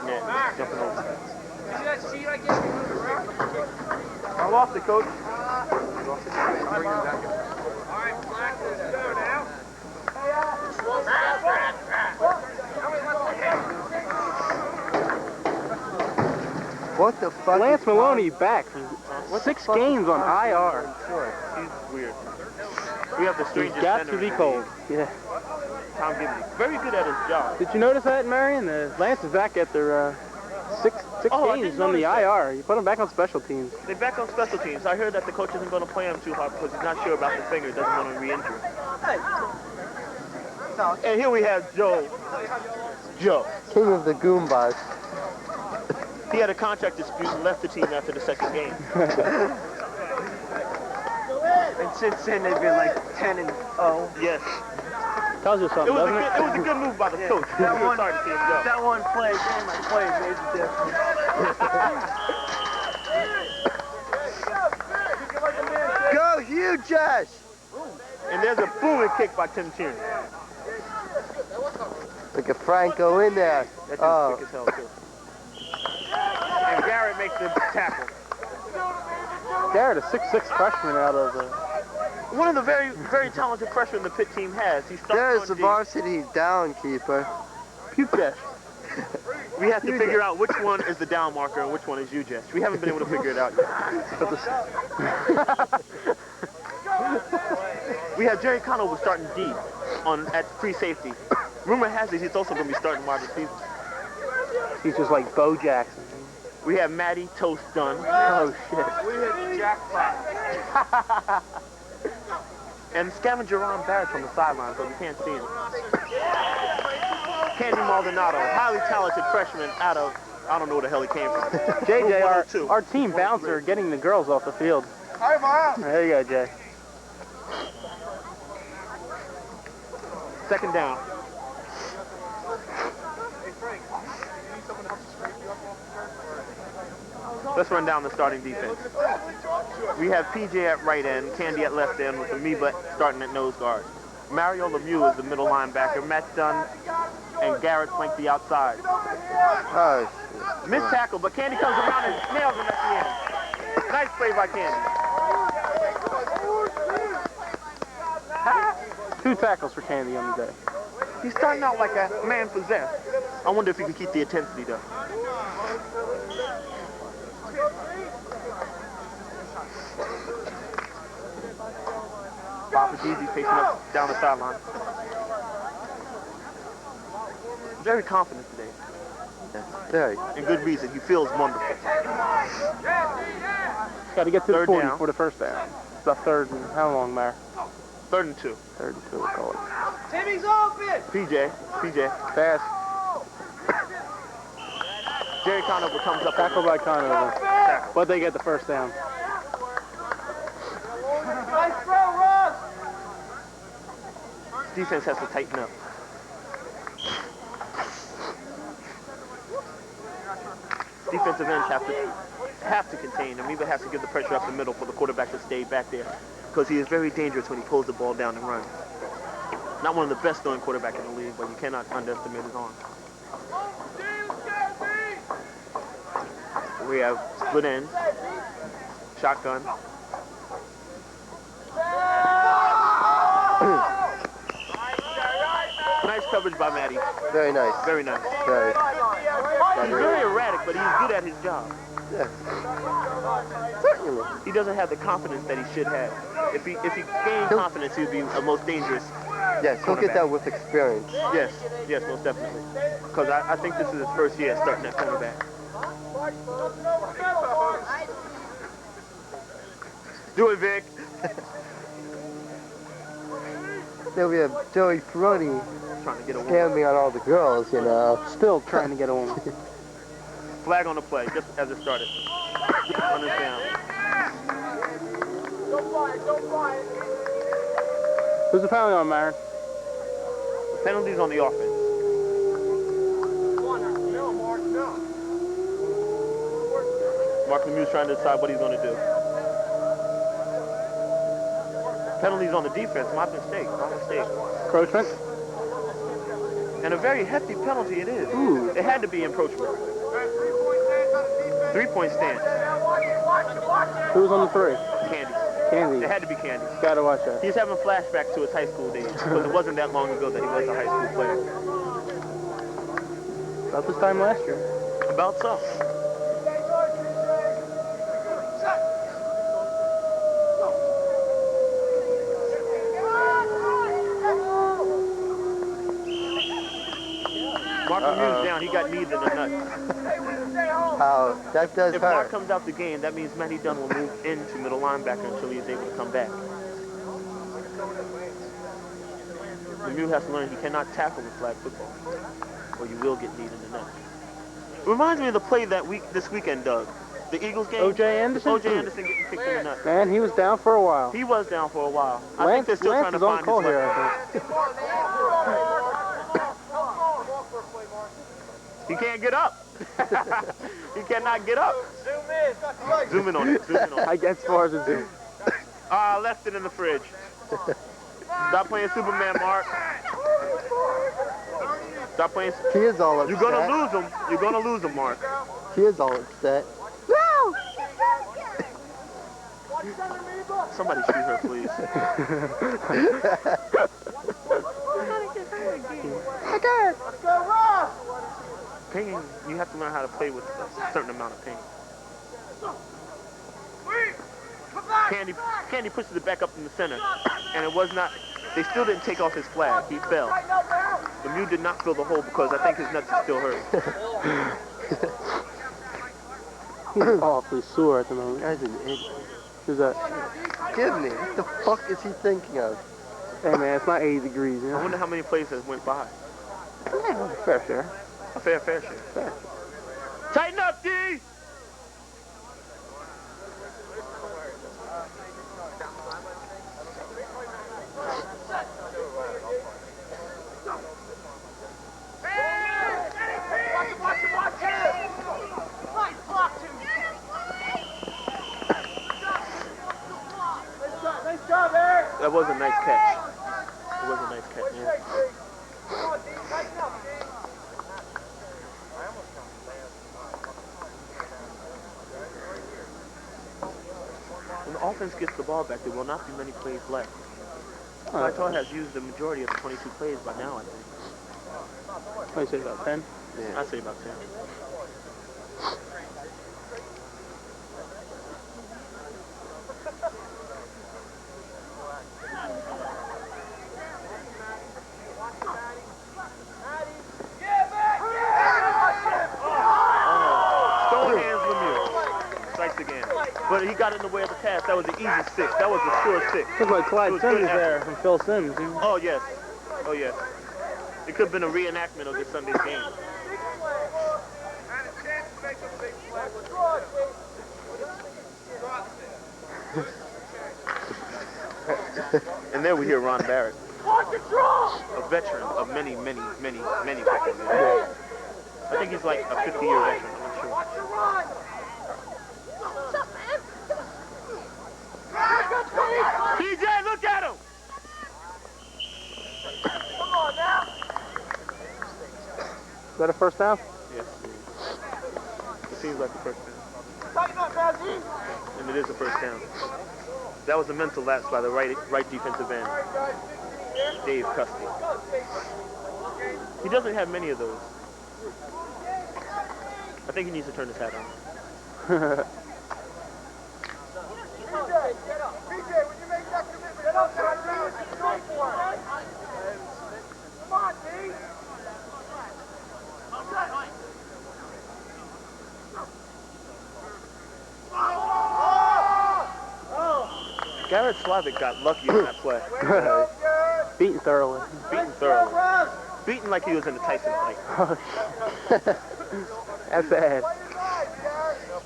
net, jumping over. I lost it, coach. What the fuck? Lance Maloney back from 6 games on IR. He's weird. We have the strangest He's got center to be in the cold. league. Yeah. Tom Gibney. Very good at his job. Did you notice that, Marion? Lance is back at their six games on the IR. You put him back on special teams. They're back on special teams. I heard that the coach isn't going to play him too hard because he's not sure about the finger. Doesn't want to re-injure him. And here we have Joe. King of the Goombas. He had a contract dispute and left the team after the second game. And since then, they've been like 10-0. Yes. Tells you something, doesn't it? It was a good move by the coach. That one, sorry to see him go. that one play, game I played made the difference. Go, Hugh Josh! And there's a booming kick by Tim Tierney. Look at Franco in there. That dude's quick as hell, too. And Garrett makes the tackle. Garrett, a 6'6" freshman out of the... One of the very, very talented freshmen the Pitt team has. He starts There's on the D. varsity down keeper. Puke. We have to figure out which one is the down marker and which one is Ujesh. We haven't been able to figure it out yet. We have Jerry Conover starting D at free safety. Rumor has it he's also going to be starting wide receiver. He's just like Bo Jackson. We have Matty Toast Dunn. Oh, shit. We hit the jackpot. And Scavenger Ron Barrett from the sideline, so you can't see him. Candy Maldonado, highly talented freshman out of, I don't know where the hell he came from. JJ, our team bouncer getting the girls off the field. There you go, Jay. Second down. Let's run down the starting defense. We have PJ at right end, Candy at left end, with Amoeba starting at nose guard. Mario Lemieux is the middle linebacker. Matt Dunn and Garrett flank the outside. Oh, shit. Missed tackle, but Candy comes around and nails him at the end. Nice play by Candy. 2 tackles for Candy on the day. He's starting out like a man possessed. I wonder if he can keep the intensity, though. Bob Easy facing up down the sideline. Very confident today. Yes, very. And good reason. He feels wonderful. Got to get to the 40 down. for the first down. It's the third and how long, Mar? 3rd and 2. 3rd and 2, we'll call it. Timmy's open! PJ. Pass. Jerry Conover comes up. Tackle by Conover. But they get the first down. Nice throw, Ross! Defense has to tighten up. Defensive ends have to contain. Amoeba has to give the pressure up the middle for the quarterback to stay back there because he is very dangerous when he pulls the ball down and runs. Not one of the best throwing quarterbacks in the league, but you cannot underestimate his arm. We have split ends, shotgun. Nice coverage by Matty. Very nice. Very nice. Very. He's very erratic, but he's good at his job. Yes. Certainly. He doesn't have the confidence that he should have. If he gained confidence, he would be the most dangerous. Yes, he'll get that with experience. Yes, most definitely. Because I think this is his first year starting at cornerback. Do it, Vic. Then we have Joey Ferroni Trying to get a woman. scamming on all the girls, you know. Still trying to get a woman. Flag on the play, just as it started. Runners down. Who's the penalty on, Myron? Penalties on the offense. Mark Lemieux trying to decide what he's going to do. Penalties on the defense, my mistake. Encroachment? And a very hefty penalty it is. Ooh. It had to be encroachment. 3-point stance. Who was on the 3? Candy. Candy. It had to be Candy. Gotta watch that. He's having flashbacks to his high school days because it wasn't that long ago that he was a high school player. About this time last year. About so. Mark Lemieux's down. He got kneed in the nuts. How? That does If Mark hurt. comes out the game, that means Matty Dunn will move into middle linebacker until he's able to come back. Lemieux has to learn he cannot tackle with flag football, or you will get kneed in the nuts. It reminds me of the play this weekend, Doug. The Eagles game. O.J. Anderson? O.J. Anderson getting kicked in the nuts. Man, he was down for a while. He was down for a while. I think they're still trying to find his here, level. I think. He can't get up. He cannot get up. Zoom in on it. Zoom in on it. I guess as far as it zoom. Left it in the fridge. Stop playing Superman, Mark. Stop playing. He is all upset. You're gonna lose him. You're gonna lose him, Mark. He is all upset. Somebody shoot her, please. Pain. You have to learn how to play with a certain amount of pain. Candy pushes it back up in the center, and it was not. They still didn't take off his flag. He fell. Lemieux did not fill the hole because I think his nuts are still hurt. He's awfully sore at the moment. Guy's an idiot. Who's that? Give me. What the fuck is he thinking of? Hey man, it's not 80 degrees, you I know? wonder how many plays has went by. Yeah, fair share. A fair share. Fair. Tighten up, D! That was a nice catch. It was a nice catch, yeah. When the offense gets the ball back, there will not be many plays left. Phi Tau has used the majority of the 22 plays by now, I think. What do you say, about 10? Yeah. I'd say about 10. But he got in the way of the pass. That was an easy 6. That was a sure 6. Looks like Clyde It was Sims good there effort. from Phil Sims. You know? Oh, yes. Oh, yes. It could have been a reenactment of this Sunday's game. And there we hear Ron Barrett, a veteran of many veterans. I think he's like a 50-year veteran, I'm not sure. DJ, look at him! Come on now. Is that a first down? Yes. It seems like a first down. Tighten up, Mazzy. And it is a first down. That was a mental lapse by the right defensive end, Dave Custy. He doesn't have many of those. I think he needs to turn his hat on. Garrett Slavic got lucky on that play. Beaten thoroughly. Beaten thoroughly. Beaten like he was in a Tyson fight. That's bad.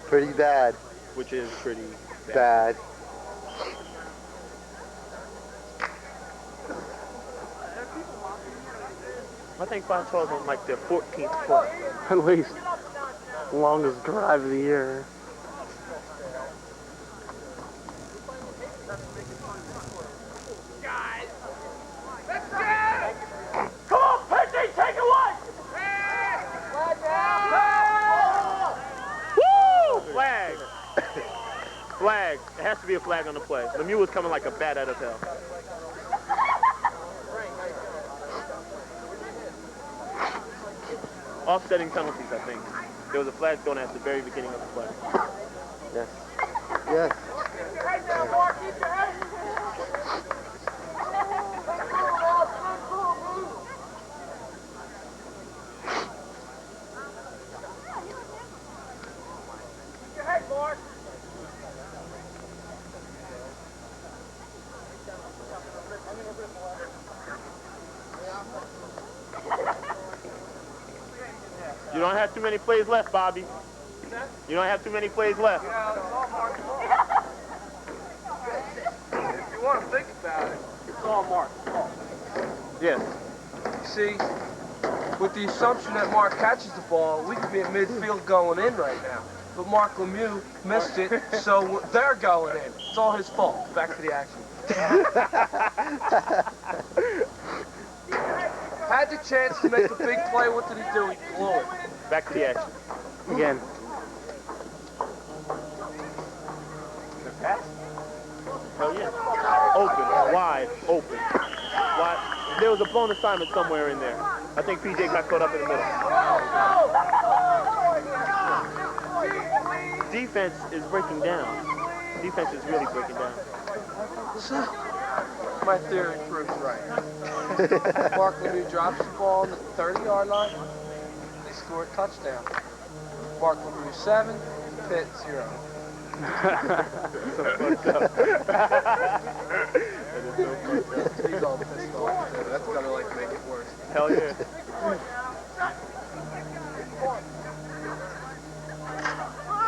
Pretty bad. Which is pretty Bad. I think Phi Tau's on like their 14th play. At least. Longest drive of the year. Come on, Pitchy, take it away! flag. It has to be a flag on the play. Lemieux was coming like a bat out of hell. Offsetting penalties, I think. There was a flag thrown at the very beginning of the play. Yes. Yes. Keep your head down, Mark. Keep your head. Keep your head, Mark. You don't have too many plays left, Bobby. You don't have too many plays left. Yeah, it's all Mark. If you want to think about it, it's all Mark. Yes. See, with the assumption that Mark catches the ball, we could be at midfield going in right now. But Mark Lemieux missed it, so they're going in. It's all his fault. Back to the action. Had the chance to make a big play. What did he do? He blew it. Back to the action. Again. Hell yeah. Open. Wide. Open. Wide. There was a blown assignment somewhere in there. I think PJ got caught up in the middle. Defense is breaking down. Defense is really breaking down. So, my theory proves right. Mark Lemieux drops the ball on the 30-yard line. They score a touchdown. Mark Lemieux 7, Pitt 0. So fucked up. That is so fucked up. He's all pissed off too. That's gonna like make it worse. Hell yeah.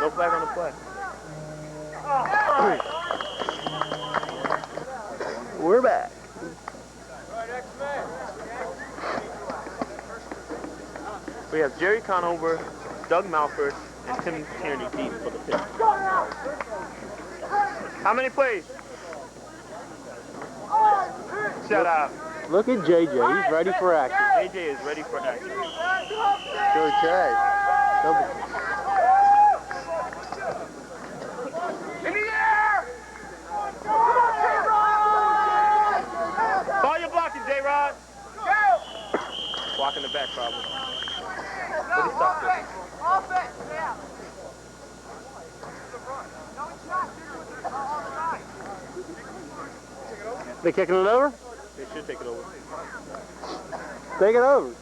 No flag on the play. We're back. We have Jerry Conover, Doug Malford, and Tim Tierney deep for the Pitt. How many plays? Shut up. Look at JJ. He's ready for action. AJ is ready for action. Okay. In the air! Ball you're blocking, J-Rod. Blocking the back, probably. But he stopped it. Offense, yeah. No, it's not. They kicking it over? They should take it over. Take it over.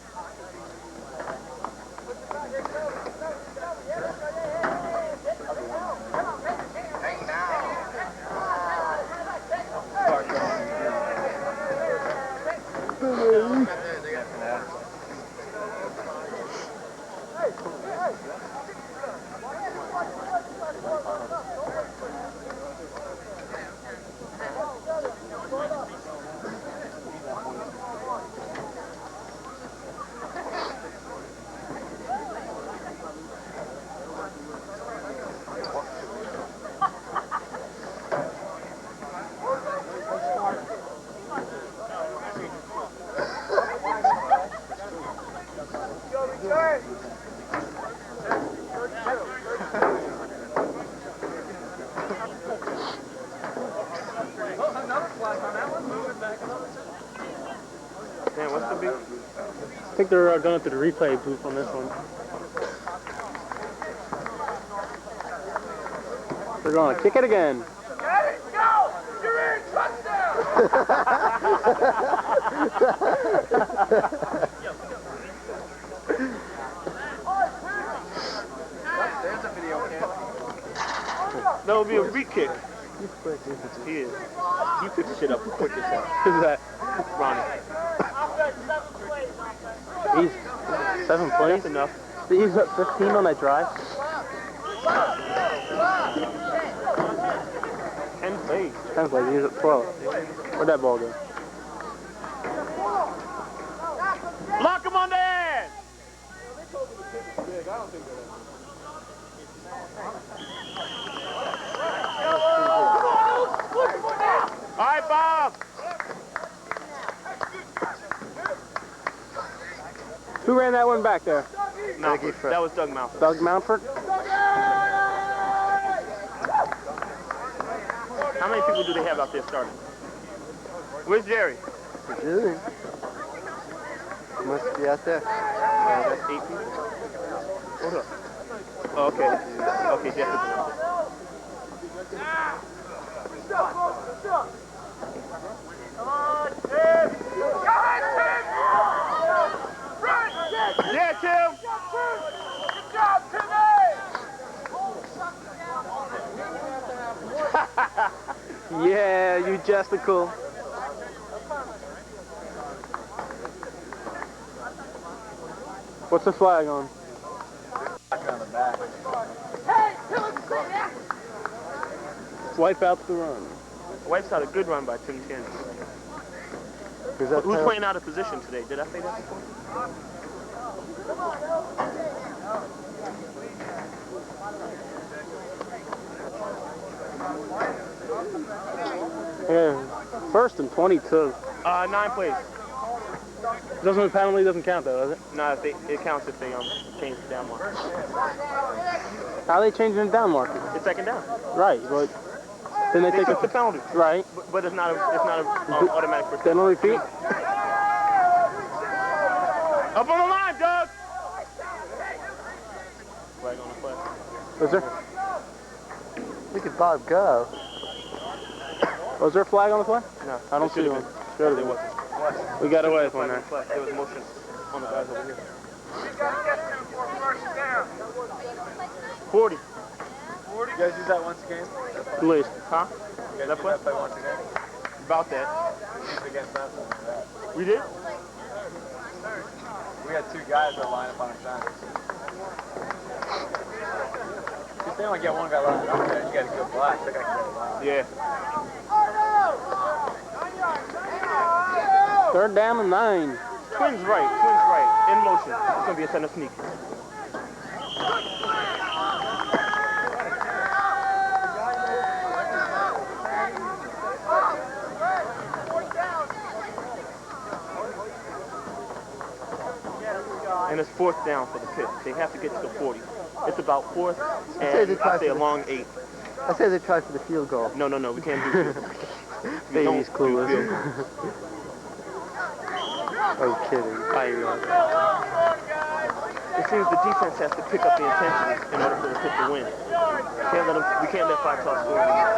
Man, what's the big... I think they're going to the replay booth on this one. They're going to kick it again. Get it! Go! You're in! Touchdown! There's a video camera. That would be a free kick. He is. He picks shit up quick as hell. Who's that? Ronnie. He's 7 plays. That's enough. He's up 15 on that drive. 10 plays. 10 plays. He's at 12. Where'd that ball go? Lock him on the end! All right, Bob. Who ran that one back there? Mountford. That was Doug Mountford. Doug Mountford? How many people do they have out there starting? Where's Jerry? Really? Must be out there. Oh, that's 8 people. Hold up. Oh, okay. Okay, Jeff is in. Come on, Tim! Go ahead, Tim! Run! Yeah, Tim! Good job, Timmy! Yeah, you Jessica. What's the flag on? Hey, Tim, stay there! Wipe out the run. Wipes out a good run by Tim Chin. Is that Who's Phi- playing out of position today? Did I say that before? Yeah, first and 22. 9 plays. Doesn't penalty doesn't count though, does it? No, if it counts if they change the down mark. How are they changing it down marker? It's second down. Right, but then they They take took the the penalty, right. but it's not a automatic first Then down. on repeat. Up on the line, Doug. Flag on the play. Was there? Look at Bob go. Was there a flag on the play? No, I don't it see should've one. been. Should've There been. wasn't. We got away with Flag one on there. the play. There was motion on the guys over here. You gotta get to for first down. 40. You guys use that once a game? At least. Huh? You guys That use play? that play once a game? About that. It's against us. We did? We had 2 guys that line up on our side. If they only get one guy lined up there, you got to go black. That guy can go wild. Yeah. Third down and 9. Twins right. In motion. It's going to be a center sneak. And it's 4th down for the pit. They have to get to the 40. It's about 4th and I'd say a long 8. I say they try for the field goal. No, we can't do it. We Baby's don't do clueless. field goals. Oh, kidding. It seems the defense has to pick up the intensity in order for the pit to win. We can't let Phi Tau score anymore.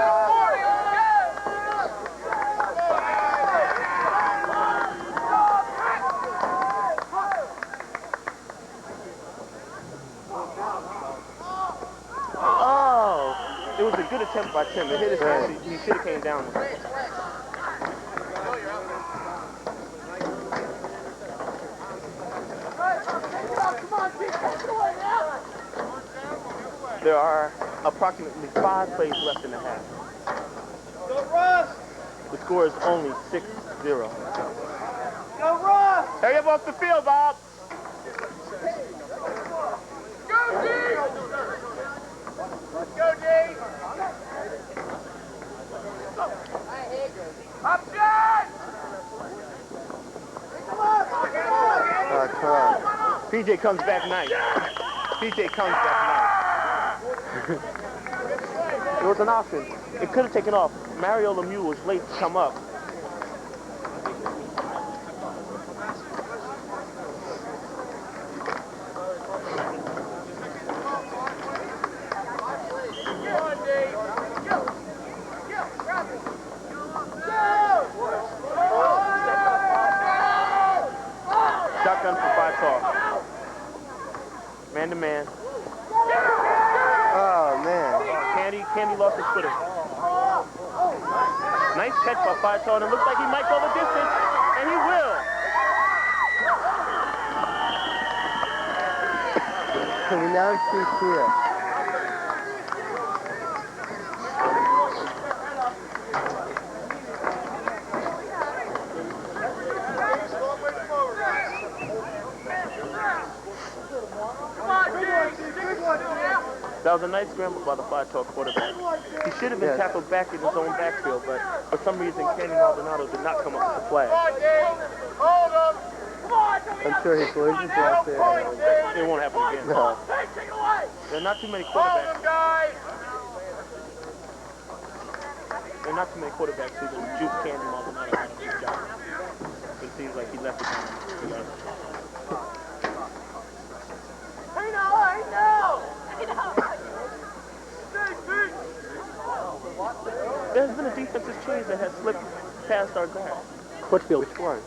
It was a good attempt by Tim. It hit his hand. He should have came down with it. There are approximately 5 plays left in the half. The score is only 6-0. Hurry up off the field, Bob. Go, D! Go, D! Option! Come on. PJ comes back nice. PJ comes back nice. It was an option. It could have taken off. Mario Lemieux was late to come up. Shotgun for Phi Tau. Man to man. Oh, man. Candy lost his footing. Nice catch by Phi Tau, and it looks like he might go the distance, and he will. Can we now see here? That was a nice scramble by the Phi Tau quarterback. He should have been tackled back in his own backfield, but for some reason, Kenny Maldonado did not come up with the flag. Hold him! I'm sure his legends out there. It won't happen again. No. Hey, take it away! There are not too many Hold him, quarterbacks. guys! There are are not too many quarterbacks who can juke Candy Maldonado out of his job. But it seems like he left it on him. I know! There's been a defensive change that has slipped past our guard. Whitfield. Which one?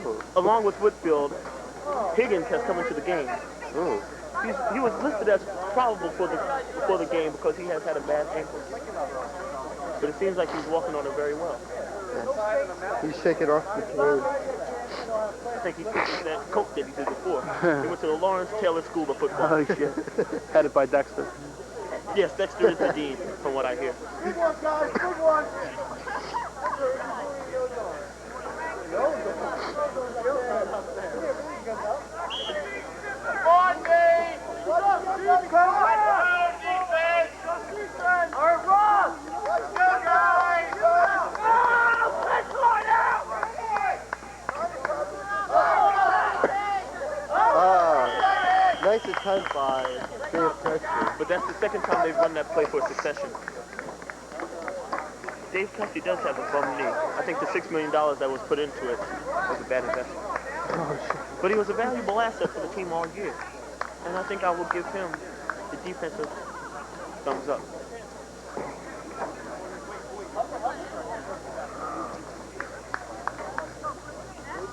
Oh. Along with Whitfield, Higgins has come into the game. Oh. He was listed as probable for the game because he has had a bad ankle. But it seems like he's walking on it very well. Yes. He's shaking off the pain. I think he's taking that coke that he did before. He went to the Lawrence Taylor School of Football. Oh shit. Headed by Dexter. Yes, Dexter is the dean, from what I hear. Big one, guys, big one! Come on, Dave! Defense! All right, Ross! Let's go, guys! Let's line out! Nice attempt by Dave Preston. But that's the second time they've run that play for succession. Dave Custer does have a bum knee. I think the $6 million that was put into it was a bad investment. Oh shit. But he was a valuable asset for the team all year. And I think I will give him the defensive thumbs up.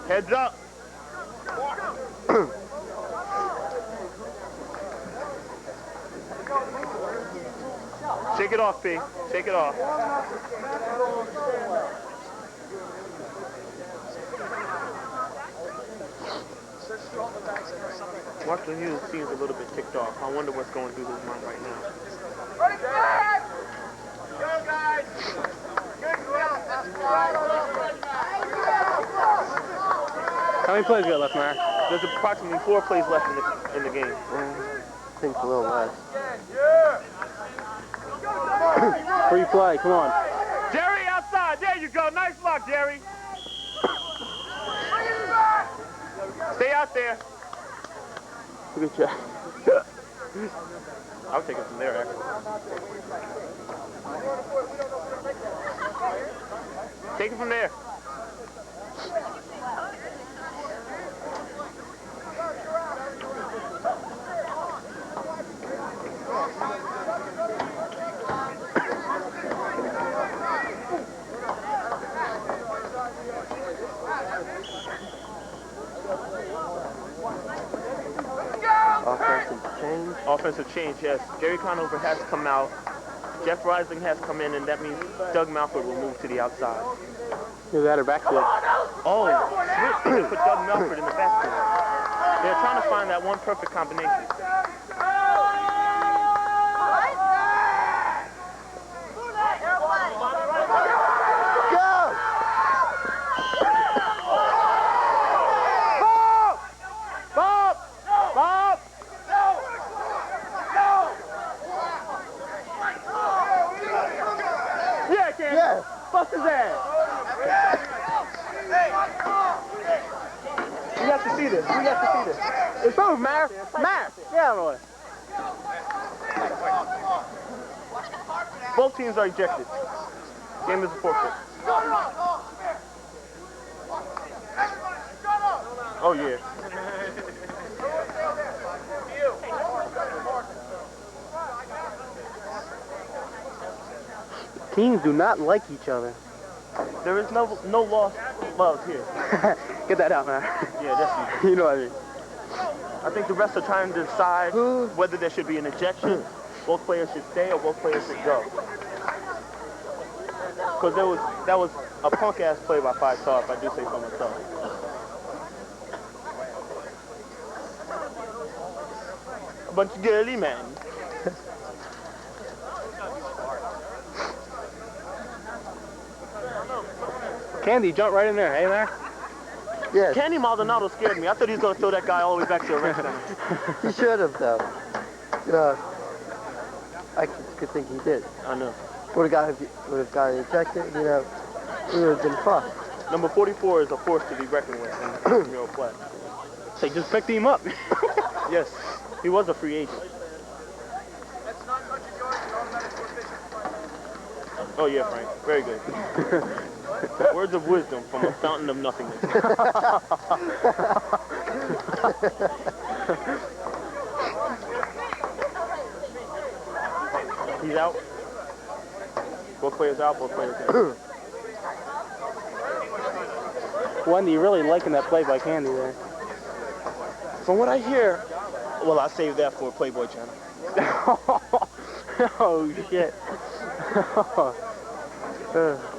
Heads up. Shake it off, P. Shake it off. Mark Lemieux seems a little bit ticked off. I wonder what's going through his mind right now. Ready, back! Go, guys! Good job! How many plays we got left, Mark? There's approximately 4 plays left in the game. I think a little less. Free play, come on. Jerry, outside. There you go. Nice block, Jerry. Stay out there. Good job. I'll take it from there, actually. Take it from there. Offensive change. Offensive change, yes. Gary Conover has come out. Jeff Rising has come in, and that means Doug Malford will move to the outside. Either that or backfield. Oh, switch to put Doug Malford in the backfield. They're trying to find that one perfect combination. Bust his ass. We have to see this. We have to see this. It's move, Mar. Mar. Yeah, boy. Both teams are ejected. Game is a forfeit. Oh, yeah. Teams do not like each other. There is no lost love here. Get that out, man. Yeah, that's You know what I mean. I think the refs are trying to decide whether there should be an ejection, both players should stay, or both players should go. Because that was a punk-ass play by Phi Tau, if I do say so myself. A bunch of girly men. Candy, jump right in there, hey, man. Yes. Candy Maldonado scared me. I thought he was going to throw that guy all the way back to the red center. He should have, though. I could think he did. I know. Would have gotten ejected, we would have been fucked. Number 44 is a force to be reckoned with in real play. They just picked him up. Yes, he was a free agent. Oh yeah, Frank. Very good. Words of wisdom from a fountain of nothingness. He's out. Both players out, both players in. Wendy, you're really liking that play by Candy there. From what I hear, well, I'll save that for Playboy Channel. Oh, shit.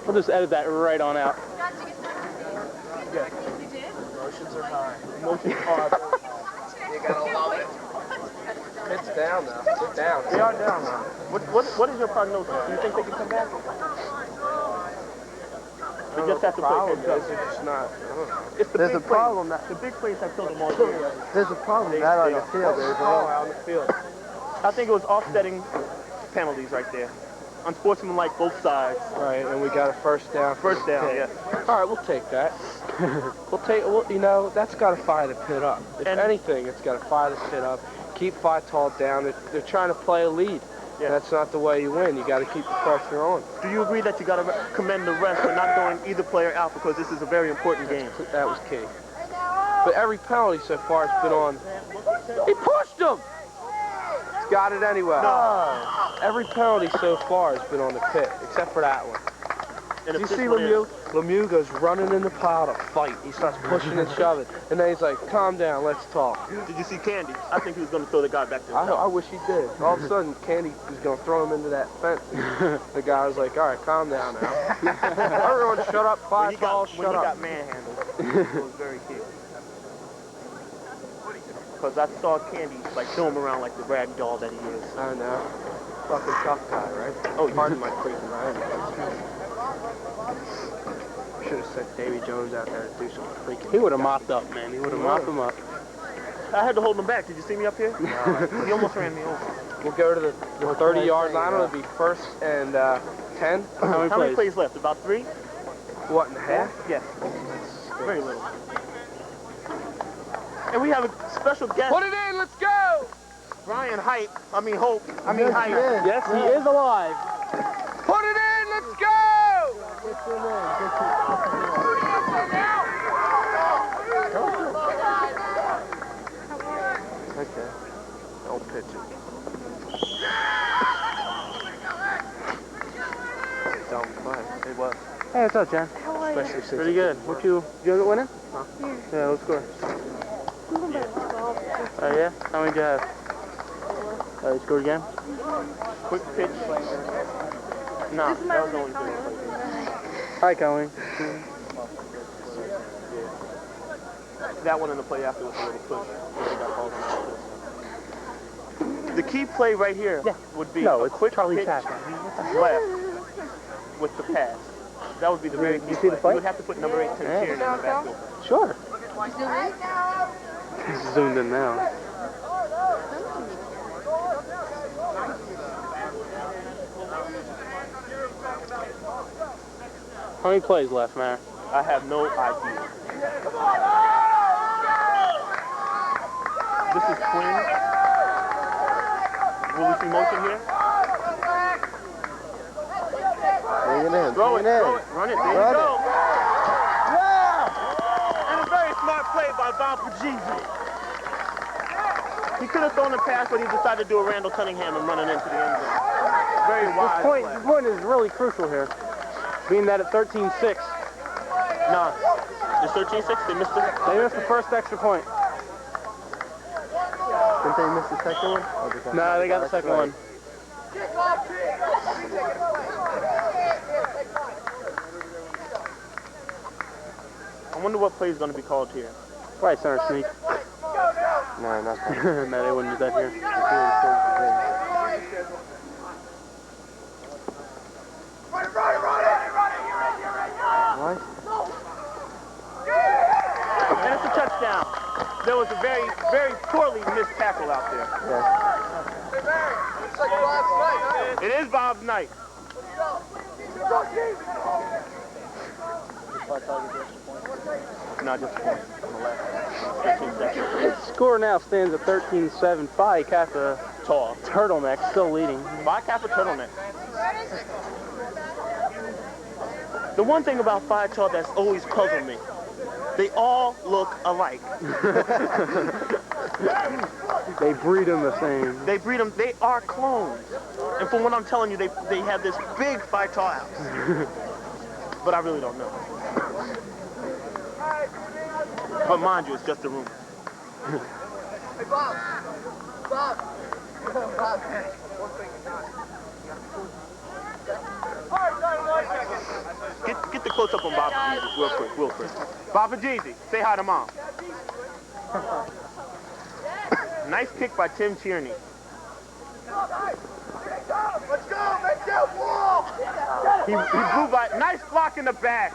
We'll just edit that right on out. Emotions are high. Emotions are. You gotta love it. It's down now. It's down. They are down now. What is your prognosis? Do you think they can come back? They just have to play catch up. It's not. It's the There's big a problem plays. that The big plays have killed them all year. there's a problem not on the field. There's a lot. on the field. I think it was offsetting penalties right there. Unsportsmanlike both sides. Right, and we got a first down. First down, yes. All right, we'll take that. Well, you know, that's got to fire the pit up. If And- anything, it's got to fire the pit up. Keep Phi Tau down. They're trying to play a lead. Yeah. That's not the way you win. You got to keep the pressure on. Do you agree that you got to commend the refs for not throwing either player out because this is a very important game? That was key. But every penalty so far has been on. He pushed him. He's got it anyway. No. Every penalty so far has been on the pit, except for that one. And Did you if this see one Lemieux? Lemieux goes running in the pile to fight. He starts pushing and shoving. And then he's like, calm down, let's talk. Did you see Candy? I think he was going to throw the guy back to himself. I wish he did. All of a sudden, Candy was going to throw him into that fence. The guy was like, all right, calm down now. Everyone shut up, Phi Tau, shut When he up. got manhandled, it was very key. Because I saw Candy like throw him around like the rag doll that he is. I know. Fucking tough guy, right? Oh, Pardon my freaking language. Should have sent Davy Jones out there to do some freaking. He would have mopped up, man. He would have mopped him up. I had to hold him back. Did you see me up here? No. He almost ran me over. We'll go to the 30-yard line. It'll be first and 10. How Many plays left? About 3? What, in half? Yes. Very little. And we have a special guest, Put it in, let's go! Brian Hope. Yes, he is alive. Put it in, let's go! Okay. Don't pitch it. Dumb play. It was. Hey, what's up, Jen? Especially since Pretty good. What you end up winning? Huh? Yeah, what score? Oh, yeah? How many did you have? You scored again? Quick pitch. No, that was only 2. Hi, Colleen. That one in the play after was a little push. They got called on that. The key play right here would be a quick pitch left with the pass. That would be the very key You see the play. play? You would have to put number 8, 10 Tierney in the backfield. Sure. He's zoomed in now. How many plays left, man? I have no idea. This is Quinn. Will we see motion here? Bring it in. Throw it, Bring it in. throw it, run it, there Run you go. it. And a very smart play by Bob Pagisi. He could have thrown the pass, but he decided to do a Randall Cunningham and run it into the end zone. Very wise play. This point is really crucial here. Being that at 13-6. Nah, it's 13-6, they missed it. They missed the first extra point. Didn't they miss the second one? No, they got the second one. I wonder what play is going to be called here. Probably center sneak. No, not that. No, they wouldn't do that here. What? And it's a touchdown. There was a very, very poorly missed tackle out there. Yes. It is Bob's night. No, just a point on the left. 13 seconds. The score now stands at 13-7. Phi Kappa Tall. Turtleneck still leading. Phi Kappa turtleneck. The one thing about Phi Tau that's always puzzled me, they all look alike. They breed them the same. They breed them, they are clones. And from what I'm telling you, they have this big Phi Tau house. But I really don't know. But mind you, it's just a rumor. Hey, Bob. Bob. Bob. One thing is not. Get the close up on Bob and Jeezy real quick. Bob and Jeezy, say hi to Mom. Nice kick by Tim Tierney. Let's go, make that wall! He blew by, nice block in the back.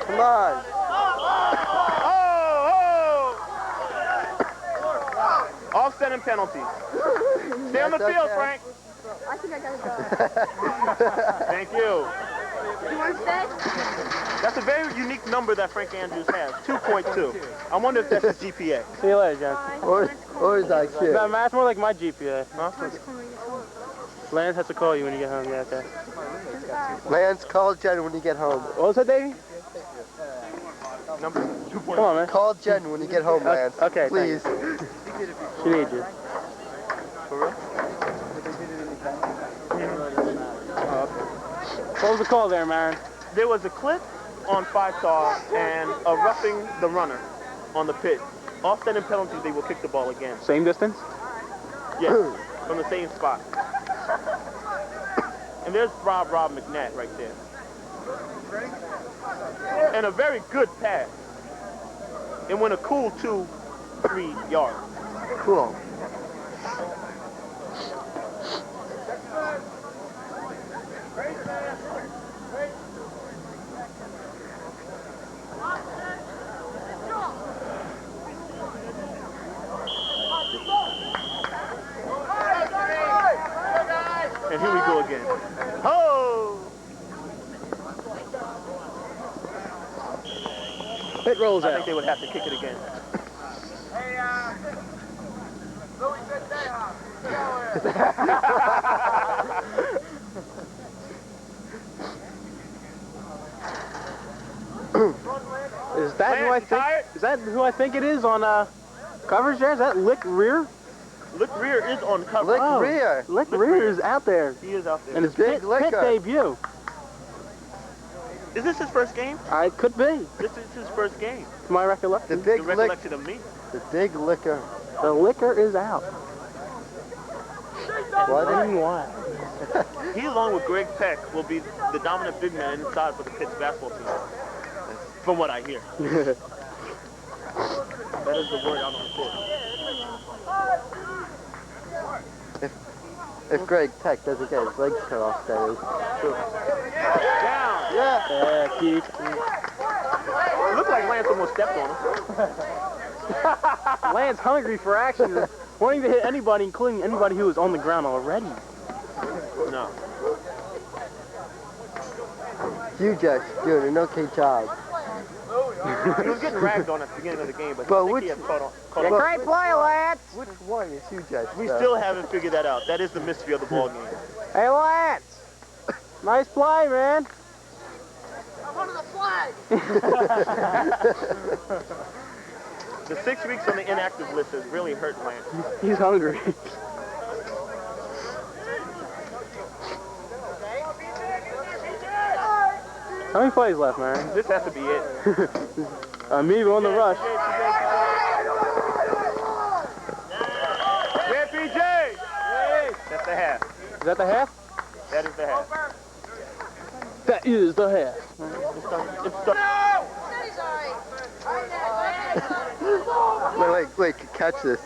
Come on. Offset and penalties. Stay on the field, Frank. I think I gotta go. Thank you. You want to stay? That's a very unique number that Frank Andrews has, 2.2. I wonder if that's his GPA. See you later, John. Or is that shit? No, man, it's more like my GPA. Huh? Lance has to call you when you get home. Yeah, okay. Lance, call Jen when you get home. What was that, Davey? Number 2.2. Come on, man. Call Jen when you get home, Lance. Okay, please. She needs you. For real? What was the call there, Marin? There was a clip on Phi Tau and a roughing the runner on the pitch. Offset and penalties, they will kick the ball again. Same distance? Yes, from the same spot. And there's Rob McNatt right there. And a very good pass. It went a cool 2-3 yards. Cool. And here we go again. Oh! It rolls I out. think they would have to kick it again. Hey, Louis said Is that who I Lance, you think? tired? Is that who I think it is on coverage there? Is that Lick Rear? Lick Rear is on cover. Lick Rear. Lick Rear is out there. He is out there. And his Big pit Licker. debut. Is this his first game? It could be, This is his first game. to my recollection. The big The lick. recollection of me. The big liquor. The liquor is out. What? Why? He, along with Greg Peck, will be the dominant big man inside for the Pitts basketball team. From what I hear. That is the word out on the court. If Greg Peck doesn't get his legs cut off, that is. True. Down. Yeah. Keith. It looked like Lance almost stepped on him. Lance hungry for action, wanting to hit anybody, including anybody who was on the ground already. No. You just doing an okay job. He was getting ragged on at the beginning of the game, but But I think which- he has caught on. Great play, Lance! Which one is you just? We still haven't figured that out. That is the mystery of the ball game. Hey, Lance! Nice play, man. I'm under the flag! The 6 weeks on the inactive list has really hurt Lance. He's hungry. How many plays left, man? This has to be it. Me on the rush. Yeah, PJ! That's the half. Is that the half? That is the half. That is the half. It's done. Wait, catch this.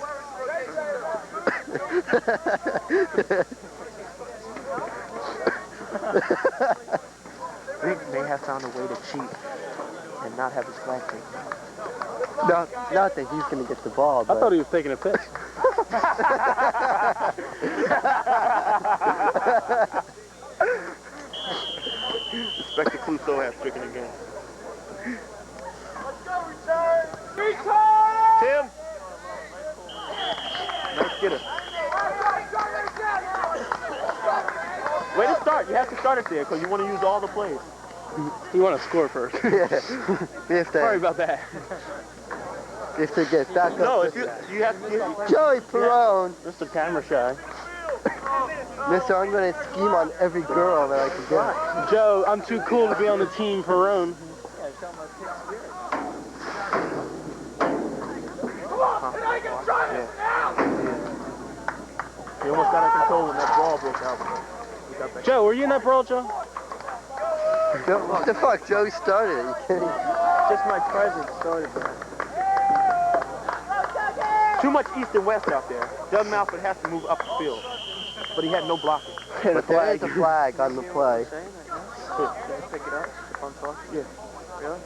They may have found a way to cheat and not have his flag taken. Not that he's gonna get the ball, I but thought he was taking a piss. Inspector Clouseau has stricken again. Let's go, return! Tim! Nice getter. Way to start. You have to start it there because you want to use all the plays. You want to score first. Yeah. We have Sorry to, about that. we have to get back up. No, if you have Joey Perone. Mr. Camera Shy. Mister, I'm going to scheme on every girl that I can get. Joe, I'm too cool to be on the team, Perone. He almost got out of control when that ball broke out. He got back. Joe, were you in that brawl, Joe? What the fuck? Joey started it. You kidding? Just my presence started that. Too much east and west out there. Doug Malford has to move up the field. But he had no blocking. But there is a flag on the play. Pick it up if I'm talking? Yeah. Really?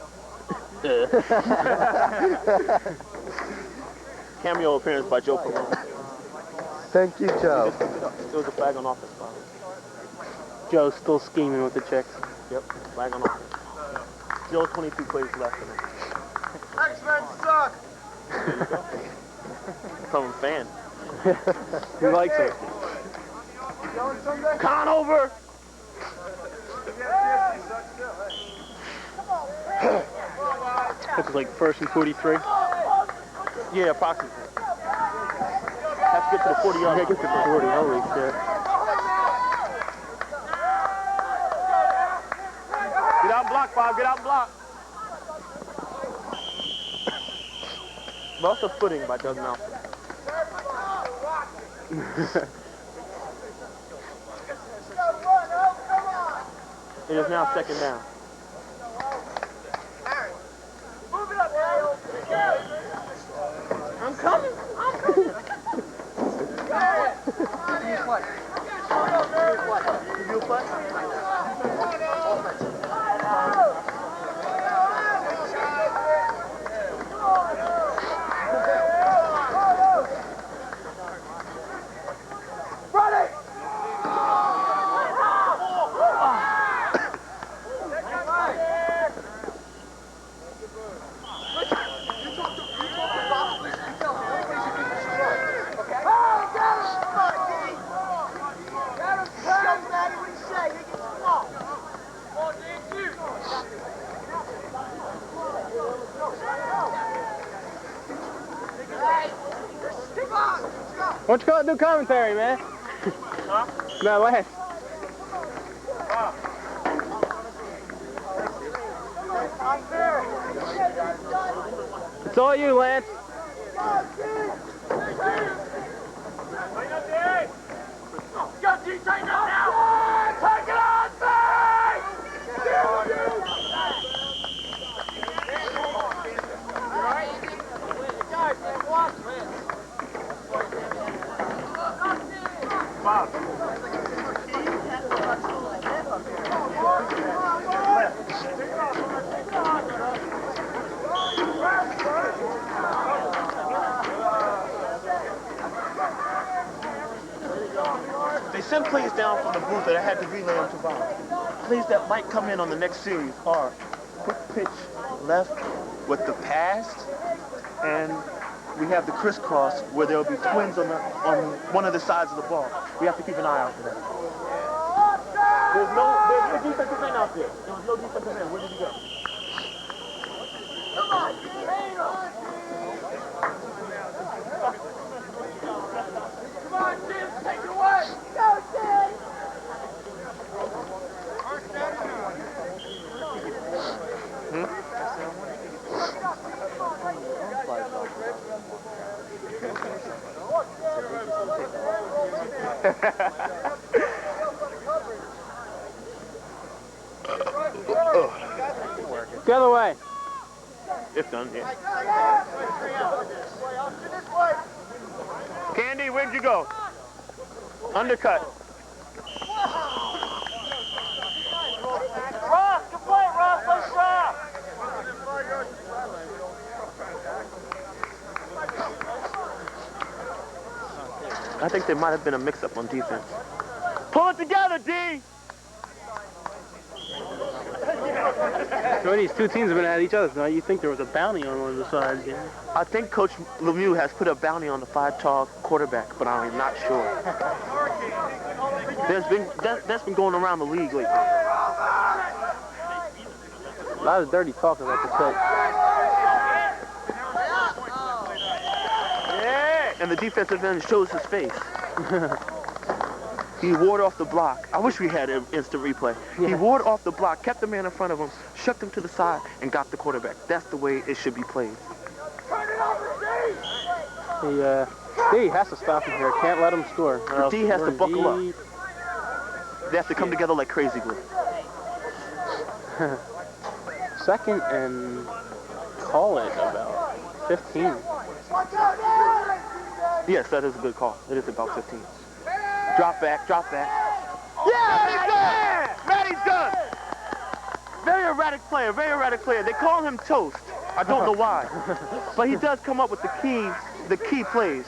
Cameo appearance by Joe Perone. Thank you, Joe. There was a flag on offense. Joe's still scheming with the chicks. Yep, flag on offense. Still 22 plays left in it. X-Men suck. From a fan. He likes it. Conover! Looks like 1st and 43. Yeah, approximately. Have to get to the 40 yard. Yeah, get to the 40. Holy shit. Get out and block, Bob. Get out and block. Lost a footing by Doug Malford. It is now 2nd down. I'm coming. Review play. Why don't you go out and do commentary, man? Huh? No, Lance. It's all you, Lance. Go, G, take it now! Take it on, Bay! They sent plays down from the booth that I had to relay them to Bob. Plays that might come in on the next series are quick pitch left with the pass, and we have the crisscross where there'll be twins on one of the sides of the ball. We have to keep an eye out for that. There's no defensive end out there. There was no defensive end. Where did he go? Come on, G! Come on, Jim, take it away! Go, Jim! The other way. It's done, yeah. Candy, where'd you go? Undercut. Ross, good play, Ross, let's stop! I think there might have been a mix-up on defense. Pull it together, D! So these two teams have been at each other tonight. You think there was a bounty on one of the sides, yeah? I think Coach Lemieux has put a bounty on the Phi Tau quarterback, but I'm not sure. That's been going around the league lately. A lot of dirty talk about the pit. And the defensive end shows his face. He ward off the block. I wish we had an instant replay. Yeah. He ward off the block, kept the man in front of him, shucked him to the side, and got the quarterback. That's the way it should be played. The D has to stop him here. Can't let him score. The D has to buckle up. They have to come together like crazy glue. Second and call it about 15. Yes, that is a good call. It is about 15. Drop back, drop back. Yeah, Matty's done! Very erratic player, very erratic player. They call him Toast. I don't know why. But he does come up with the key plays.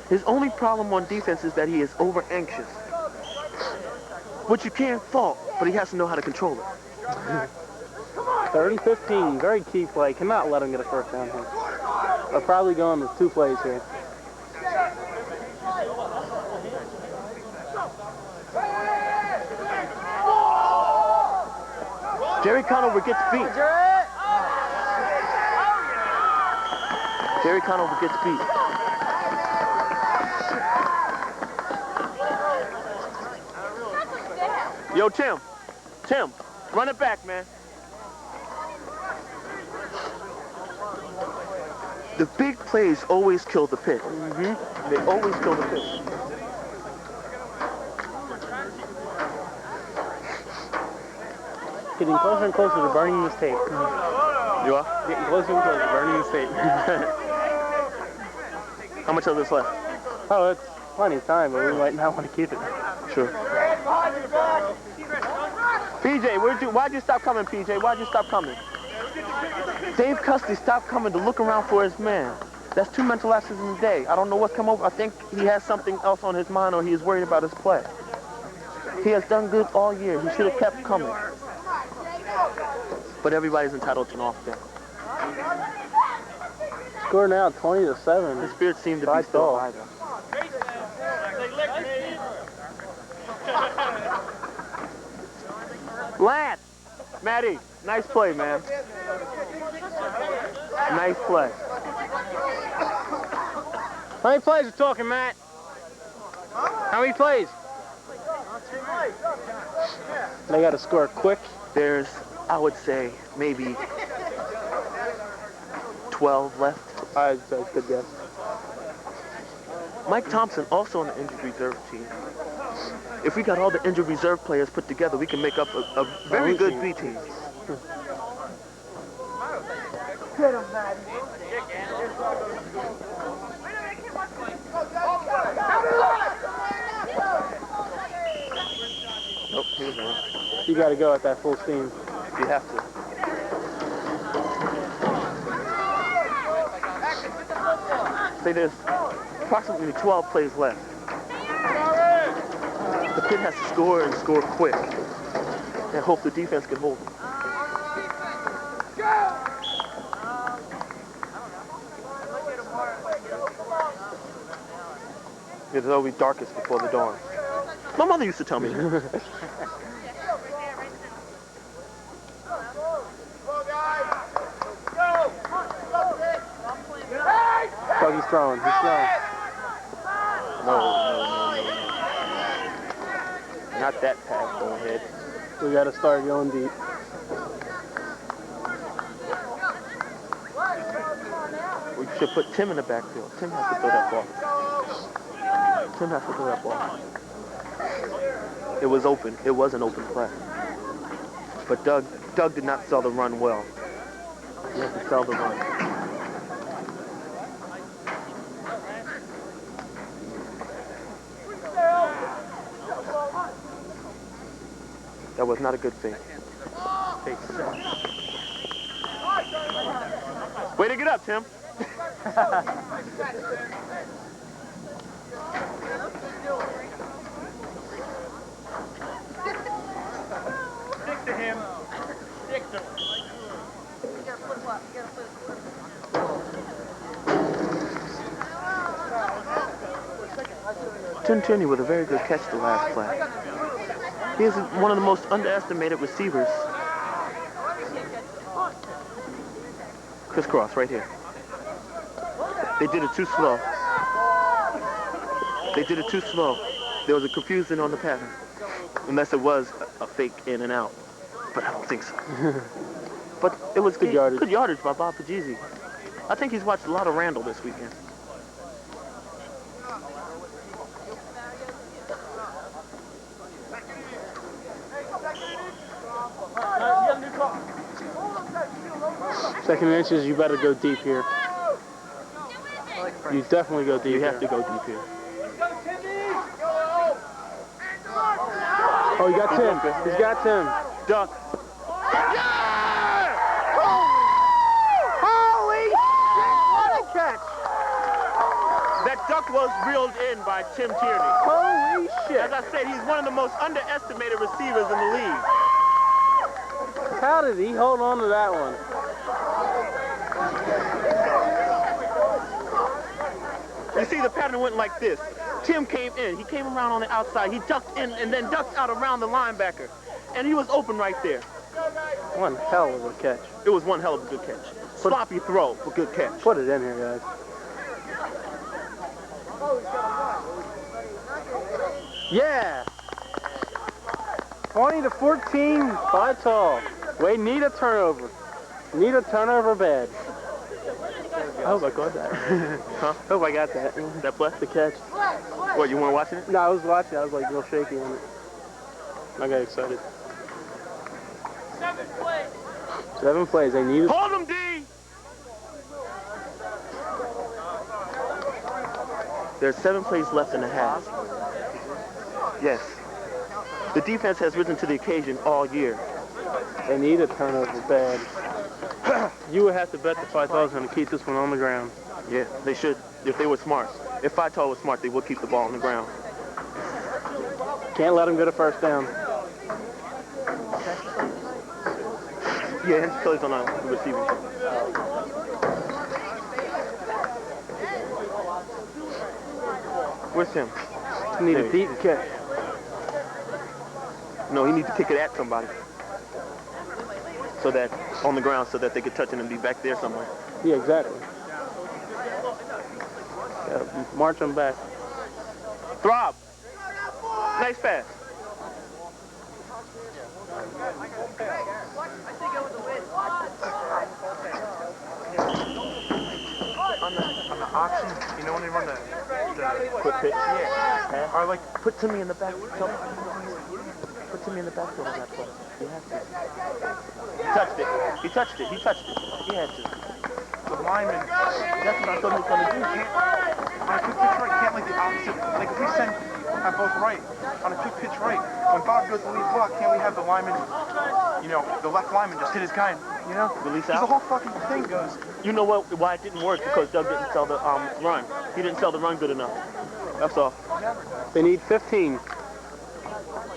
His only problem on defense is that he is over anxious. Which you can't fault, but he has to know how to control it. 30-15, very key play. Cannot let him get a first down here. They're probably going with 2 plays here. Jerry Conover gets beat. Jerry Conover gets beat. Yo, Tim, run it back, man. The big plays always kill the pit. They always kill the pit. Getting closer and closer to burning this tape. You are? Getting closer and closer to burning this tape. How much of this left? Oh, it's plenty of time, but we might not want to keep it. Sure. PJ, why'd you stop coming, PJ? Why'd you stop coming? Dave Custody stopped coming to look around for his man. That's 2 mental lapses in a day. I don't know what's come over. I think he has something else on his mind or he is worried about his play. He has done good all year. He should have kept coming. But everybody's entitled to an off day. Score now 20-7. His spirits seem to be still high. Lance! Matty, nice play, man. Nice play. How many plays are we talking, Matt? How many plays? They got to score quick. There's, I would say, maybe 12 left. That's a good guess. Mike Thompson also on the injured reserve team. If we got all the injured reserve players put together, we can make up a very good B team. Nope, he was wrong. You got to go at that full steam. You have to. Say there's approximately 12 plays left. The pit has to score and score quick. And hope the defense can hold them. It's always darkest before the dawn. My mother used to tell me that. So he's throwing. He's throwing. No. Not that pass going ahead. We got to start going deep. We should put Tim in the backfield. Tim has to throw that ball. Tim has to throw that ball. It was open. It was an open play. But Doug did not sell the run well. He has to sell the run. That was not a good fake. Way to get up, Tim. Stick to him. Stick to him. Tim Tierney with a very good catch the last play. He is one of the most underestimated receivers. Crisscross right here. They did it too slow. They did it too slow. There was a confusion on the pattern. Unless it was a fake in and out. But I don't think so. But it was good yardage by Bob Pagese. I think he's watched a lot of Randall this weekend. Second inches, you better go deep here. You definitely go deep. You have to go deep here. Oh, you got Tim. He's got Tim. Duck. Yeah! Holy shit! What a catch! That duck was reeled in by Tim Tierney. Holy shit! As I said, he's one of the most underestimated receivers in the league. How did he hold on to that one? You see, the pattern went like this. Tim came in. He came around on the outside. He ducked in and then ducked out around the linebacker. And he was open right there. One hell of a catch. It was one hell of a good catch. Sloppy throw, but good catch. Put it in here, guys. Yeah! 20-14, Phi Tau. We need a turnover. Need a turnover bad. I hope I got that. Huh? Hope I got that. That play? The catch. What, you weren't watching it? No, I was watching. I was like real shaky on it. I got excited. 7 plays. They need it. Hold him, D! There's 7 plays left in the half. Yes. The defense has risen to the occasion all year. They need a turnover bad. You would have to bet the Phi Tau is going to keep this one on the ground. Yeah, they should, if they were smart. If Phi Tau was smart, they would keep the ball on the ground. Can't let him get a first down. Yeah, his plays on the receiving. Where's Tim? Need a deep catch. No, he needs to kick it at somebody. So that, on the ground, so that they could touch it and be back there somewhere. Yeah, exactly. March him back. Throb. Nice pass. On the option, you know when they run the Quick pitch. yeah, or like Put Timmy in the back. Put Timmy in the backfield on that play. He has to. He touched it. He touched it. He touched it. He had to. the lineman That's what I thought he was going to do. on a quick pitch right can't like the opposite. Like if we send at both right on a quick pitch right, when Bob goes to lead block, can't we have the lineman, you know, the left lineman just hit his guy, you know? Release Because out. the whole fucking thing goes. You know what? Why it didn't work? Because Doug didn't sell the run. He didn't sell the run good enough. That's all. They need 15.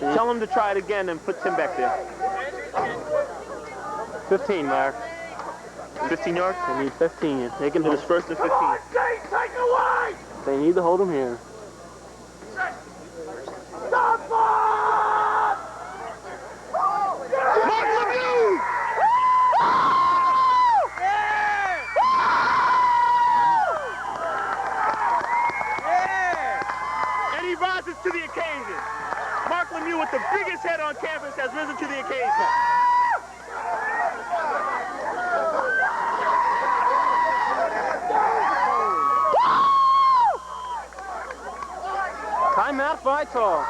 Tell him to try it again and put Tim back there. 15, Mark. 15 yards? They need 15. They can It was hold. first and 15. Take away! They need to hold him here. Stop it! Mark Lemieux! And he rises to the occasion. Mark Lemieux, with the biggest head on campus, has risen to the occasion. Timeout, Phi Tau.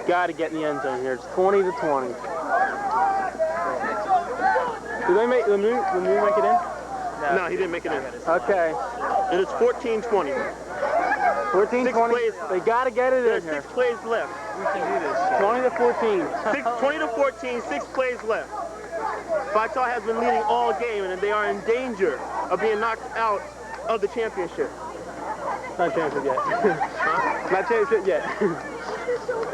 Got to get in the end zone here. It's 20-20. Did they make Lemieux make it in? No, he didn't make it in. Okay. It is 14-20. 14-20. They got to get it in There's here. 6 plays left. 20-14. 20-14, 6 plays left. Phi Tau has been leading all game, and they are in danger of being knocked out of the championship. Not championship yet. Huh? Not championship yet.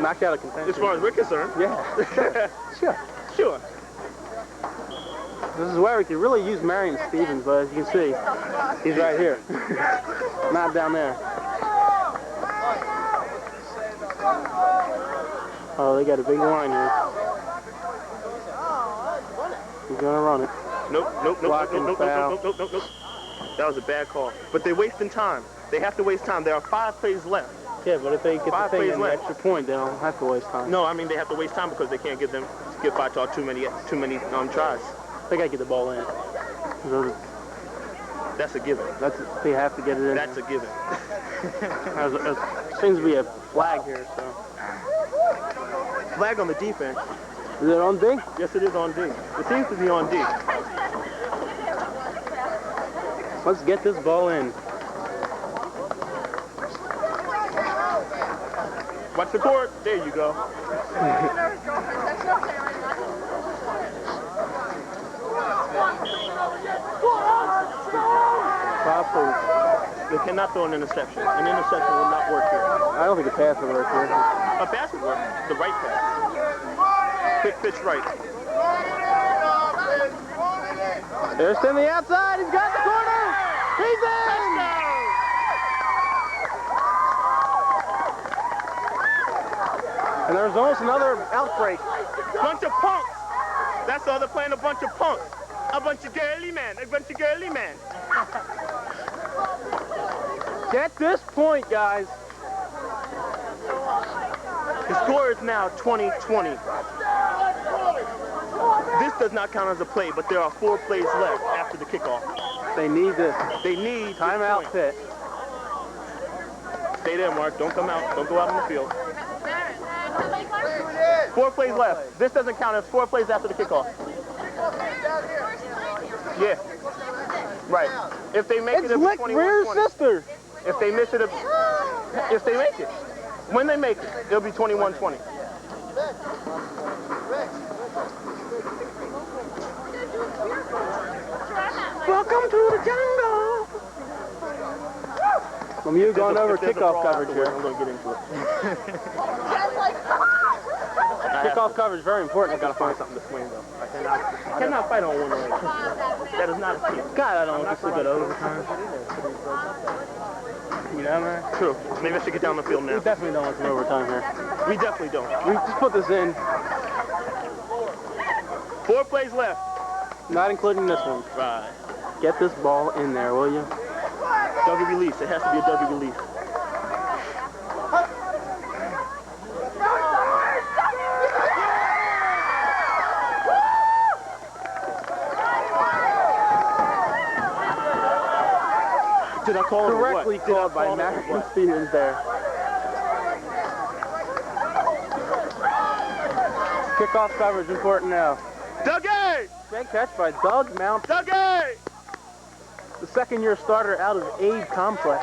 Knocked out of contention. As far as we're concerned. Yeah. Sure. Sure. This is where we could really use Marion Stevens, but as you can see, he's right here. Not down there. Oh, they got a big line here. He's gonna run it. Nope. Blocking foul. Nope. That was a bad call. But they're wasting time. They have to waste time. There are 5 plays left. Yeah, but if they get the 5 thing plays in the left. extra point, they don't have to waste time. No, I mean they have to waste time because they can't give Phi Tau too many tries. They gotta get the ball in. That's a given. They have to get it in. That's a given. There seems to be a flag here, so. Flag on the defense. Is it on D? Yes, it is on D. It seems to be on D. Let's get this ball in. Watch the court. There you go. Five points. They cannot throw an interception. An interception will not work here. I don't think a pass will work here. A pass would work. The right pass. Quick pitch right. There's Tim the outside. He's got the corner. He's in. And there's almost another outbreak. Bunch of punks. That's all they're playing, a bunch of punks. A bunch of girly men. A bunch of girly men. Get this point, guys. The score is now 20-20. This does not count as a play, but there are 4 plays left after the kickoff. They need this. They need Timeout pit. Stay there, Mark. Don't come out. Don't go out on the field. 4 plays left. This doesn't count as 4 plays after the kickoff. Yeah. Right. If they make It's it, it'll be Lick Rear's 21-20. sister. If they miss it, if they make it. When they make it, it'll be 21-20. Welcome to the jungle. Lemieux going over kickoff coverage here. I'm going to get into it. Kickoff coverage, very important. I got to find something to swing, though. I cannot fight on one leg. That is not a team. God, I don't want to see good overtime. You know, man? True. Maybe I should get down the field now. We definitely don't want some overtime here. We definitely don't. We just put this in, 4 plays left. not including this one. Right. Get this ball in there, will you? Dougie release. It has to be a Dougie release. Did I call it or what? Correctly called by Marion Stevens there. Kickoff coverage important now. Dougie! Great catch by Doug Mount, Dougie! the second-year starter out of Aid Complex.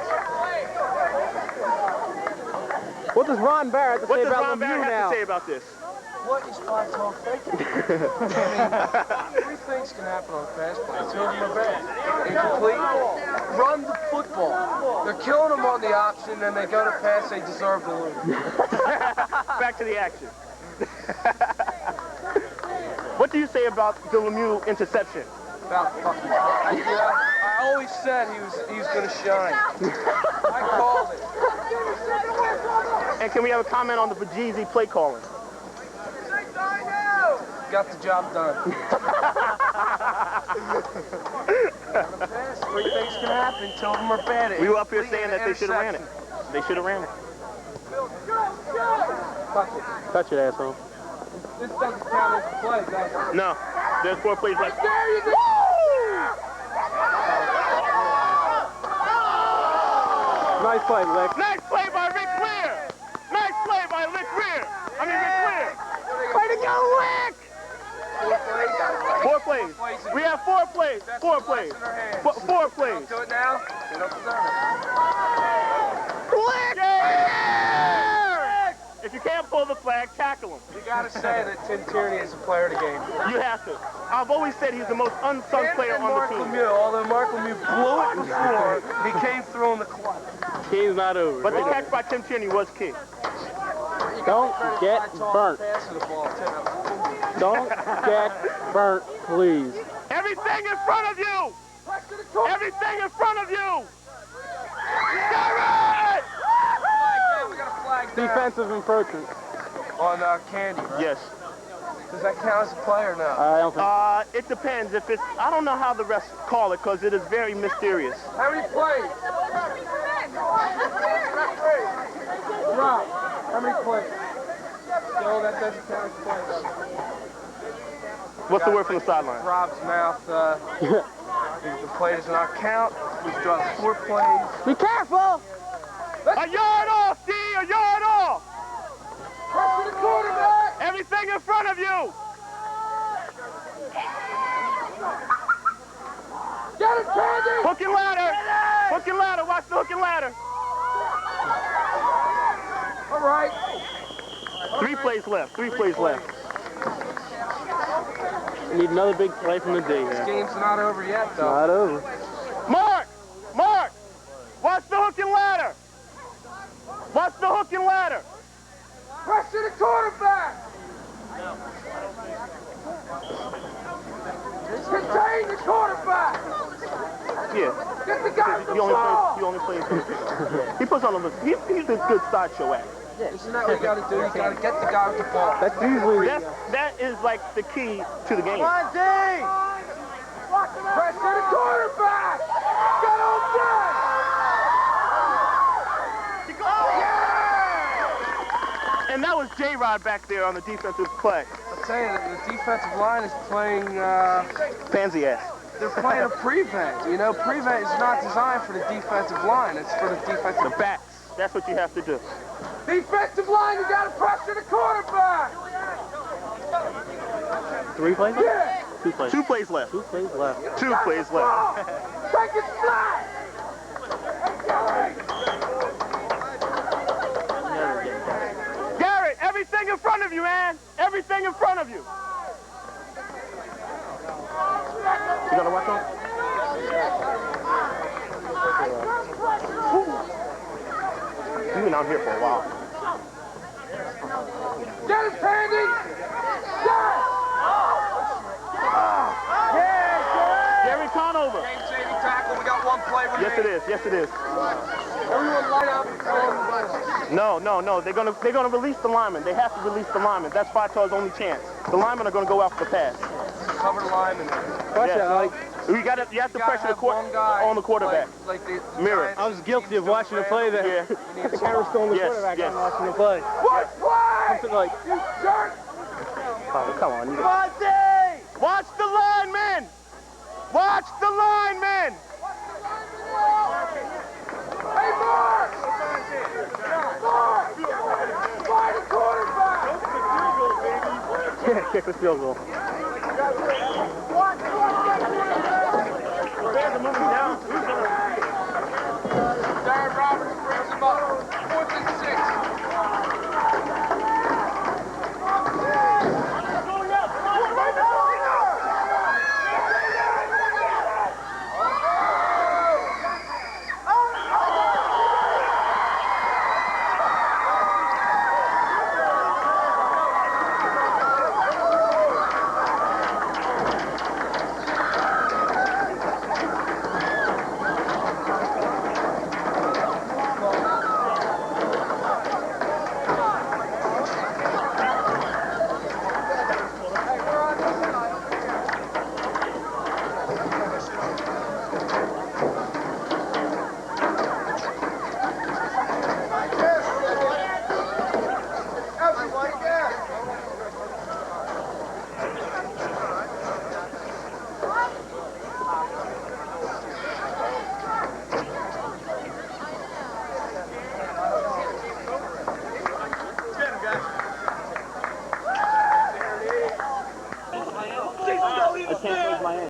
What does Ron Barrett What say does about Ron Barrett Lemieux have now? to say about this? What is Phi Tau thinking? Three things can happen on a pass play. Two of them are bad. Incomplete. Run the football. They're killing them on the option, and they go to pass, they deserve to lose. Back to the action. What do you say about the Lemieux interception? About fucking. I always said he was going to shine. I called it. And can we have a comment on the Vajeezy play calling? Got the job done. On a pass, three things can happen. Two of them are bad. We were up here saying that they should have ran it. They should have ran it. Touch it, asshole. This doesn't count as a play, does it? No. There's 4 plays left. There you go. Nice play, Lick. Nice play by Rick Weir. Nice play by Rick Weir. Rick Weir. Way to go, Rick! 4 plays. We have 4 plays. 4 plays. 4 plays. Do it now. They don't deserve Rick! Yeah! If you can't pull the flag, tackle him. it. You got to say that Tim Tierney is a player of the game. You have to. I've always said he's the most unsung player on Mark the team. Lemieux, although Mark Lemieux blew it before, he came through in the clutch. Game's not over. But the catch by Tim Tierney was key. Don't get burnt. Don't get burnt, please. Everything in front of you! Everything in front of you! Garrett! We got a flag there. Defensive encroachment. On Candy, right? Yes. Does that count as a play or no? I don't think. It depends. If it's, I don't know how the refs call it because it is very mysterious. How many plays? Rob, how many plays? No, that doesn't count as a play. What's the word from the sideline? Rob's mouth. The play does not count. He's dropped 4 plays. Be careful! A yard off, D! A yard off! Press to the quarterback! Everything in front of you! Get it, Candy! Hook and ladder! Hook and ladder! Watch the hook and ladder! All right. 3 plays left. 3 plays left. We need another big play from the D This here. game's not over yet, though. Not over. Mark! Mark! Watch the hook and ladder! Watch the hook and ladder! Press to the quarterback! Contain the quarterback! Yeah. Get the guy with the He ball! only plays. He puts on a he's a good sideshow act. Isn't that what you got to do? You got to get the guy with the ball. That's usually. That is like the key to the game. Press to the quarterback! Get on deck! And that was J-Rod back there on the defensive play. I'll tell you, the defensive line is playing, Pansy ass. they're playing a prevent. You know, prevent is not designed for the defensive line. It's for the defensive The backs. That's what you have to do. defensive line. You got to pressure the quarterback. 3 plays left? Yeah. 2 plays. 2 plays left. 2 plays left. 2 plays left. Take it flat. Garrett, everything in front of you, man. Everything in front of you. You got to watch on? You've been out here for a while. Get it, Sandy. Gary Conover. Game-saving tackle. We got 1 play remaining. Yes, it is. Yes, it is. Everyone line up. No. They're gonna release the lineman. They have to release the lineman. That's Phi Tau's only chance. The linemen are gonna go after the pass. Cover the lineman. Watch Yes. out, like, You have to pressure the on the quarterback. Like the Mirror. I was guilty of watching the play there. Yeah. The camera's still on the Yes, quarterback. yes. I'm watching the play. What play? Something like, You jerk! oh, come on. Watch the lineman. Watch the lineman. Hey, Mark! Mark! Find the quarterback! Yeah, kick the field goal.